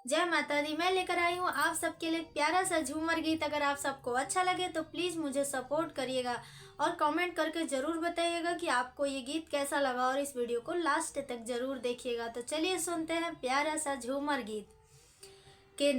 जय माता दी। मैं लेकर आई हूँ आप सबके लिए प्यारा सा झूमर गीत। अगर आप सबको अच्छा लगे तो प्लीज़ मुझे सपोर्ट करिएगा और कमेंट करके ज़रूर बताइएगा कि आपको ये गीत कैसा लगा, और इस वीडियो को लास्ट तक ज़रूर देखिएगा। तो चलिए सुनते हैं प्यारा सा झूमर गीत। के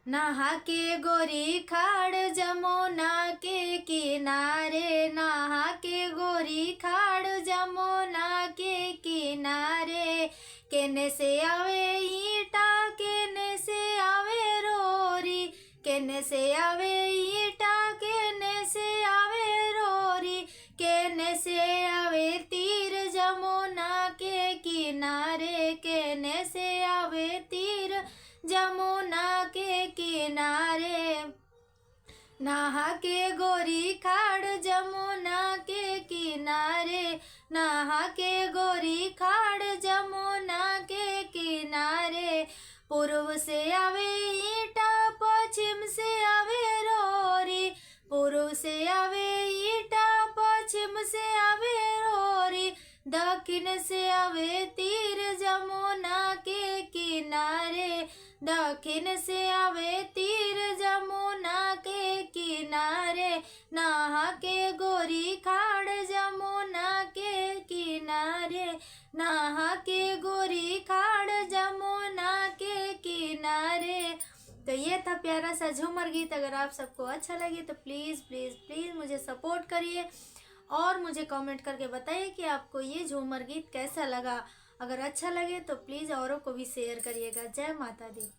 नहा के गोरी खाड़ जमुना के किनारे, नहा के गोरी खाड़ जमुना के किनारे। केने से आवे ईटा, केने से आवे रोरी, केने से आवे ईटा, केने से आवे रोरी, केने से आवे तीर जमुना के किनारे, केने से आवे तीर जमुना के किनारे। नहा के गोरी खाड़ जमुना के किनारे, नहा के गोरी खाड़ जमुना के किनारे। पूर्व से आवे ईटा, पश्चिम से आवे रोरी, पूर्व से आवे ईटा, पश्चिम से आवे रोरी, दक्षिण से आवे तीर जमुना के किनारे, दक्षिण से आवे तीर जमुना के किनारे। नहा के गोरी खाड़ जमुना के किनारे, नहा के गोरी खाड़ जमुना के किनारे। तो ये था प्यारा सा झूमर गीत। अगर आप सबको अच्छा लगे तो प्लीज़ प्लीज़ प्लीज़ मुझे सपोर्ट करिए और मुझे कमेंट करके बताइए कि आपको ये झूमर गीत कैसा लगा। अगर अच्छा लगे तो प्लीज़ औरों को भी शेयर करिएगा। जय माता दी।